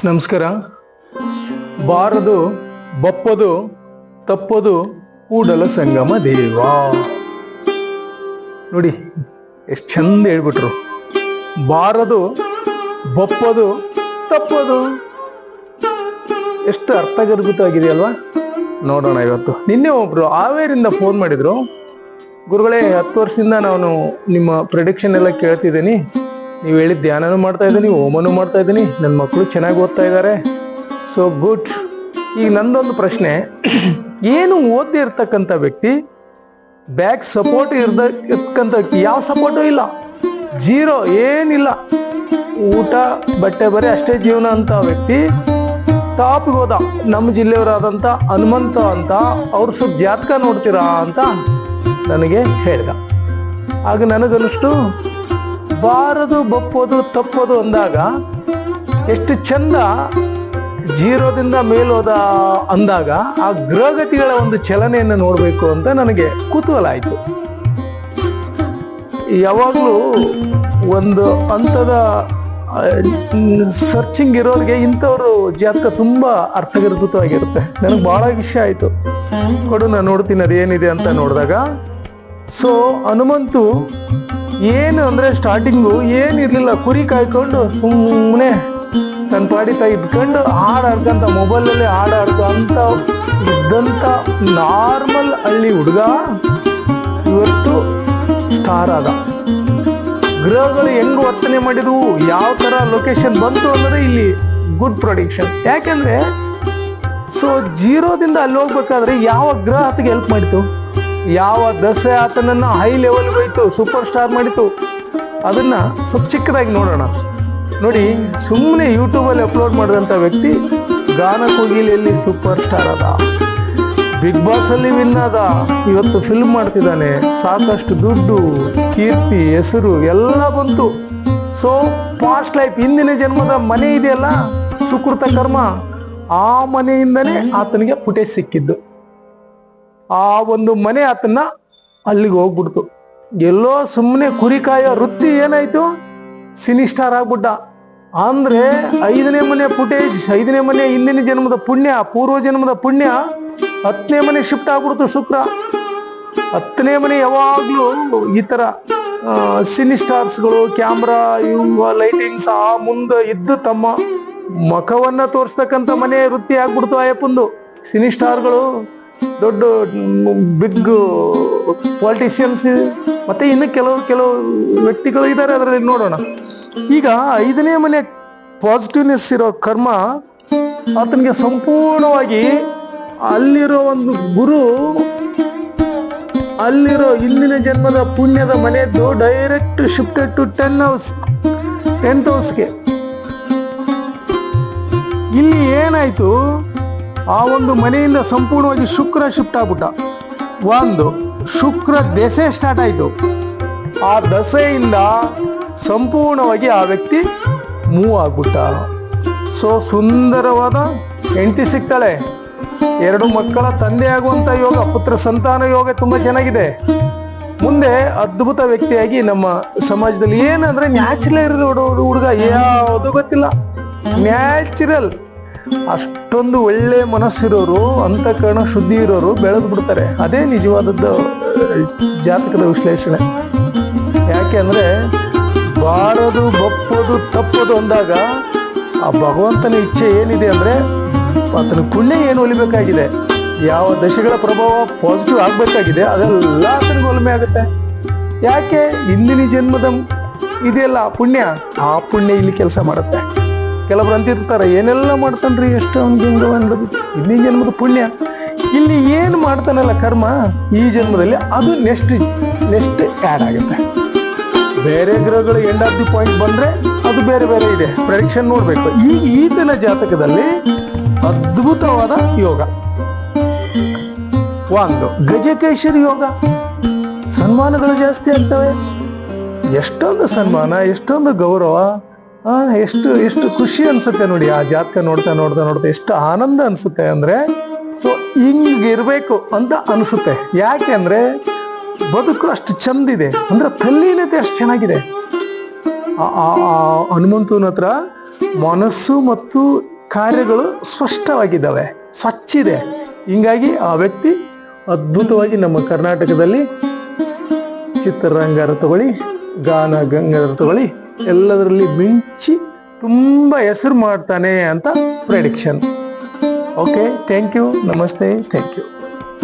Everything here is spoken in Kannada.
ನಮಸ್ಕಾರ. ಬಾರದು ಬಪ್ಪದು ತಪ್ಪದು ಕೂಡಲ ಸಂಗಮ ದೇವ. ನೋಡಿ ಎಷ್ಟು ಚಂದ ಹೇಳ್ಬಿಟ್ರು. ಬಾರದು ಬಪ್ಪದು ತಪ್ಪದು, ಎಷ್ಟು ಅರ್ಥಗರ್ಭಿತವಾಗಿದೆ ಅಲ್ವಾ? ನೋಡೋಣ. ಇವತ್ತು ನಿನ್ನೆ ಒಬ್ರು ಹಾವೇರಿಂದ ಫೋನ್ ಮಾಡಿದ್ರು. ಗುರುಗಳೇ, 10 ವರ್ಷದಿಂದ ನಾನು ನಿಮ್ಮ ಪ್ರೆಡಿಕ್ಷನ್ ಎಲ್ಲ ಕೇಳ್ತಿದ್ದೀನಿ, ನೀವು ಹೇಳಿದ ಧ್ಯಾನನೂ ಮಾಡ್ತಾ ಇದ್ದೀನಿ, ಹೋಮನೂ ಮಾಡ್ತಾ ಇದ್ದೀನಿ, ನನ್ನ ಮಕ್ಕಳು ಚೆನ್ನಾಗಿ ಓದ್ತಾ ಇದ್ದಾರೆ, ಸೊ ಗುಡ್. ಈಗ ನಂದೊಂದು ಪ್ರಶ್ನೆ, ಏನು ಓದ್ದೇ ಇರ್ತಕ್ಕಂಥ ವ್ಯಕ್ತಿ, ಬ್ಯಾಕ್ ಸಪೋರ್ಟ್ ಇರ್ತಕ್ಕಂಥ ವ್ಯಕ್ತಿ, ಯಾವ ಸಪೋರ್ಟು ಇಲ್ಲ, ಜೀರೋ, ಏನಿಲ್ಲ, ಊಟ ಬಟ್ಟೆ ಬರೀ ಅಷ್ಟೇ ಜೀವನ ಅಂತ ವ್ಯಕ್ತಿ ಟಾಪ್ಗೆ ಹೋದ. ನಮ್ಮ ಜಿಲ್ಲೆಯವರಾದಂಥ ಹನುಮಂತ ಅಂತ, ಅವ್ರು ಸ್ವಲ್ಪ ಜಾತಕ ನೋಡ್ತೀರಾ ಅಂತ ನನಗೆ ಹೇಳ್ದ. ಆಗ ನನಗನ್ನಿಸ್ತು, ಬಾರದು ಬಪ್ಪೋದು ತಪ್ಪೋದು ಅಂದಾಗ ಎಷ್ಟು ಚಂದ, ಜೀರೋದಿಂದ ಮೇಲೋದ ಅಂದಾಗ ಆ ಗ್ರಹಗತಿಗಳ ಒಂದು ಚಲನೆಯನ್ನು ನೋಡಬೇಕು ಅಂತ ನನಗೆ ಕುತೂಹಲ ಆಯಿತು. ಯಾವಾಗಲೂ ಒಂದು ಹಂತದ ಸರ್ಚಿಂಗ್ ಇರೋರಿಗೆ ಇಂಥವ್ರು ಜಾತಕ ತುಂಬಾ ಅರ್ಥಗರ್ಭಿತವಾಗಿರುತ್ತೆ. ನನಗೆ ಬಹಳ ವಿಷಯ ಆಯಿತು. ಕೊಡು ನಾನು ನೋಡ್ತೀನಿ ಅದೇನಿದೆ ಅಂತ ನೋಡಿದಾಗ, ಸೊ ಹನುಮಂತು ಏನು ಅಂದರೆ ಸ್ಟಾರ್ಟಿಂಗು ಏನಿರಲಿಲ್ಲ, ಕುರಿ ಕಾಯ್ಕೊಂಡು ಸುಮ್ಮನೆ ತನ್ನ ಪಾಡಿತ ಇದ್ಕೊಂಡು ಹಾಡಾಡ್ಕಂತ, ಮೊಬೈಲಲ್ಲಿ ಹಾಡಾಡ್ಕೊಂತ ಇದ್ದಂಥ ನಾರ್ಮಲ್ ಹಳ್ಳಿ ಹುಡುಗ ಇವತ್ತು ಸ್ಟಾರ್ ಆದ. ಗ್ರಹಗಳು ಹೆಂಗ್ ವರ್ತನೆ ಮಾಡಿದ್ವು, ಯಾವ ಥರ ಲೊಕೇಶನ್ ಬಂತು ಅನ್ನೋದೇ ಇಲ್ಲಿ ಗುಡ್ ಪ್ರೊಡಿಕ್ಷನ್. ಯಾಕೆಂದ್ರೆ ಸೊ ಜೀರೋದಿಂದ ಅಲ್ಲಿ ಹೋಗ್ಬೇಕಾದ್ರೆ ಯಾವ ಗ್ರಹ ಆತಗೆ ಹೆಲ್ಪ್ ಮಾಡಿತು, ಯಾವ ದಸೆ ಆತನನ್ನ ಹೈ ಲೆವೆಲ್ ಹೋಯ್ತು, ಸೂಪರ್ ಸ್ಟಾರ್ ಮಾಡಿತು, ಅದನ್ನ ಸ್ವಲ್ಪ ಚಿಕ್ಕದಾಗಿ ನೋಡೋಣ. ನೋಡಿ, ಸುಮ್ಮನೆ ಯೂಟ್ಯೂಬಲ್ಲಿ ಅಪ್ಲೋಡ್ ಮಾಡಿದಂಥ ವ್ಯಕ್ತಿ ಗಾನ ಕೋಗಿಲೆಯಲ್ಲಿ ಸೂಪರ್ ಸ್ಟಾರ್ ಅದ, ಬಿಗ್ ಬಾಸ್ ಅಲ್ಲಿ ವಿನ್ ಆದ, ಇವತ್ತು ಫಿಲ್ಮ್ ಮಾಡ್ತಿದ್ದಾನೆ, ಸಾಕಷ್ಟು ದುಡ್ಡು, ಕೀರ್ತಿ, ಹೆಸರು ಎಲ್ಲ ಬಂತು. ಸೊ ಪಾಸ್ಟ್ ಲೈಫ್, ಹಿಂದಿನ ಜನ್ಮದ ಮನೆ ಇದೆಯಲ್ಲ, ಸುಕೃತ ಕರ್ಮ, ಆ ಮನೆಯಿಂದನೇ ಆತನಿಗೆ ಫುಟೇಜ್ ಸಿಕ್ಕಿದ್ದು. ಆ ಒಂದು ಮನೆ ಆತನ ಅಲ್ಲಿಗೆ ಹೋಗ್ಬಿಡ್ತು. ಎಲ್ಲೋ ಸುಮ್ಮನೆ ಕುರಿಕಾಯೋ ವೃತ್ತಿ ಏನಾಯ್ತು, ಸಿನಿ ಸ್ಟಾರ್ ಆಗ್ಬಿಟ್ಟ. ಅಂದ್ರೆ 5ನೇ ಮನೆ ಫುಟೇಜ್, 5ನೇ ಮನೆ ಹಿಂದಿನ ಜನ್ಮದ ಪುಣ್ಯ, ಪೂರ್ವ ಜನ್ಮದ ಪುಣ್ಯ 10ನೇ ಮನೆ ಶಿಫ್ಟ್ ಆಗ್ಬಿಡ್ತು. ಶುಕ್ರ 10ನೇ ಮನೆ ಯಾವಾಗ್ಲೂ ಈ ತರ ಸಿನಿ ಸ್ಟಾರ್ಸ್ಗಳು, ಕ್ಯಾಮ್ರಾ, ಲೈಟಿಂಗ್ಸ್ ಆ ಮುಂದೆ ಇದ್ದು ತಮ್ಮ ಮುಖವನ್ನ ತೋರಿಸ್ತಕ್ಕಂಥ ಮನೆ ವೃತ್ತಿ ಆಗ್ಬಿಡ್ತು ಅಯ್ಯಪ್ಪಂದು. ಸಿನಿ ಸ್ಟಾರ್ಗಳು, ದೊಡ್ಡ ಬಿಗ್ ಪಾಲಿಟಿಷಿಯನ್ಸ್, ಮತ್ತೆ ಇನ್ನು ಕೆಲವು ವ್ಯಕ್ತಿಗಳು ಇದ್ದಾರೆ, ಅದರಲ್ಲಿ ನೋಡೋಣ. ಈಗ 5ನೇ ಮನೆ ಪಾಸಿಟಿವ್ನೆಸ್ ಇರೋ ಕರ್ಮ ಆತನಿಗೆ ಸಂಪೂರ್ಣವಾಗಿ ಅಲ್ಲಿರೋ ಒಂದು ಗುರು, ಅಲ್ಲಿರೋ ಹಿಂದಿನ ಜನ್ಮದ ಪುಣ್ಯದ ಮನೆಯದ್ದು ಡೈರೆಕ್ಟ್ ಶಿಫ್ಟೆಡ್ ಟು 10th ಹೌಸ್ಗೆ. ಇಲ್ಲಿ ಏನಾಯ್ತು, ಆ ಒಂದು ಮನೆಯಿಂದ ಸಂಪೂರ್ಣವಾಗಿ ಶುಕ್ರ ಶಿಫ್ಟ್ ಆಗ್ಬಿಟ್ಟ. ಒಂದು ಶುಕ್ರ ದೆಸೆ ಸ್ಟಾರ್ಟ್ ಆಯ್ತು. ಆ ದಸೆಯಿಂದ ಸಂಪೂರ್ಣವಾಗಿ ಆ ವ್ಯಕ್ತಿ ಮೂವ್ ಆಗ್ಬಿಟ್ಟ. ಸೊ ಸುಂದರವಾದ ಹೆಂಡತಿ ಸಿಗ್ತಾಳೆ, 2 ಮಕ್ಕಳ ತಂದೆ ಆಗುವಂತ ಯೋಗ, ಪುತ್ರ ಸಂತಾನ ಯೋಗ ತುಂಬಾ ಚೆನ್ನಾಗಿದೆ. ಮುಂದೆ ಅದ್ಭುತ ವ್ಯಕ್ತಿಯಾಗಿ ನಮ್ಮ ಸಮಾಜದಲ್ಲಿ ಏನಂದ್ರೆ ನ್ಯಾಚುರಲ್ ಹುಡುಗ, ಯಾವುದು ಗೊತ್ತಿಲ್ಲ, ನ್ಯಾಚುರಲ್, ಅಷ್ಟೊಂದು ಒಳ್ಳೆ ಮನಸ್ಸಿರೋರು, ಅಂತಃಕರಣ ಶುದ್ಧಿ ಇರೋರು ಬೆಳೆದು ಬಿಡ್ತಾರೆ. ಅದೇ ನಿಜವಾದದ್ದು ಜಾತಕದ ವಿಶ್ಲೇಷಣೆ. ಯಾಕೆ ಅಂದ್ರೆ ಬಾರದು ಬಪ್ಪದು ತಪ್ಪದು ಅಂದಾಗ ಆ ಭಗವಂತನ ಇಚ್ಛೆ ಏನಿದೆ ಅಂದ್ರೆ ಆತನ ಪುಣ್ಯ ಏನು ಒಲಿಬೇಕಾಗಿದೆ, ಯಾವ ದಶೆಗಳ ಪ್ರಭಾವ ಪಾಸಿಟಿವ್ ಆಗ್ಬೇಕಾಗಿದೆ, ಅದೆಲ್ಲ ಆತನಿಗೆ ಒಲಿಮೆ ಆಗುತ್ತೆ. ಯಾಕೆ, ಹಿಂದಿನ ಜನ್ಮದ ಇದೆಯಲ್ಲ ಪುಣ್ಯ, ಆ ಪುಣ್ಯ ಇಲ್ಲಿ ಕೆಲಸ ಮಾಡುತ್ತೆ. ಕೆಲವರು ಅಂತಿರ್ತಾರೆ, ಏನೆಲ್ಲ ಮಾಡ್ತಾನ್ರಿ, ಎಷ್ಟೊಂದು ಹಿಂದಿನ ಜನ್ಮದ ಪುಣ್ಯ, ಇಲ್ಲಿ ಏನು ಮಾಡ್ತಾನಲ್ಲ ಕರ್ಮ ಈ ಜನ್ಮದಲ್ಲಿ, ಅದು ನೆಕ್ಸ್ಟ್ ಆ್ಯಡ್ ಆಗುತ್ತೆ. ಬೇರೆ ಗ್ರಹಗಳು ಎಂಡ್ ಆಫ್ ದಿ ಪಾಯಿಂಟ್ ಬಂದ್ರೆ ಅದು ಬೇರೆ ಬೇರೆ ಇದೆ, ಪ್ರೆಡಿಕ್ಷನ್ ನೋಡ್ಬೇಕು. ಈಗ ಈತನ ಜಾತಕದಲ್ಲಿ ಅದ್ಭುತವಾದ ಯೋಗ, ಒಂದು ಗಜಕೇಶರಿ ಯೋಗ, ಸನ್ಮಾನಗಳು ಜಾಸ್ತಿ ಆಗ್ತವೆ. ಎಷ್ಟೊಂದು ಸನ್ಮಾನ, ಎಷ್ಟೊಂದು ಗೌರವ, ಎಷ್ಟು ಖುಷಿ ಅನ್ಸುತ್ತೆ ನೋಡಿ. ಆ ಜಾತಕ ನೋಡ್ತಾ ಎಷ್ಟು ಆನಂದ ಅನ್ಸುತ್ತೆ ಅಂದ್ರೆ, ಸೊ ಹಿಂಗಿರ್ಬೇಕು ಅಂತ ಅನ್ಸುತ್ತೆ. ಯಾಕೆ ಅಂದ್ರೆ ಬದುಕು ಅಷ್ಟು ಚಂದಿದೆ, ಅಂದ್ರೆ ತಲ್ಲೀನತೆ ಅಷ್ಟು ಚೆನ್ನಾಗಿದೆ. ಹನುಮಂತನ ಹತ್ರ ಮನಸ್ಸು ಮತ್ತು ಕಾರ್ಯಗಳು ಸ್ಪಷ್ಟವಾಗಿದ್ದಾವೆ, ಸ್ವಚ್ಛಿದೆ. ಹಿಂಗಾಗಿ ಆ ವ್ಯಕ್ತಿ ಅದ್ಭುತವಾಗಿ ನಮ್ಮ ಕರ್ನಾಟಕದಲ್ಲಿ ಚಿತ್ರರಂಗಾರ ತಗೊಳ್ಳಿ, ಗಾನ ಗಂಗಾಧರ ತಗೊಳ್ಳಿ, ಎಲ್ಲದರಲ್ಲಿ ಮಿಂಚಿ ತುಂಬ ಹೆಸರು ಮಾಡ್ತಾನೆ ಅಂತ ಪ್ರೆಡಿಕ್ಷನ್. ಓಕೆ, ಥ್ಯಾಂಕ್ ಯು, ನಮಸ್ತೆ, ಥ್ಯಾಂಕ್ ಯು.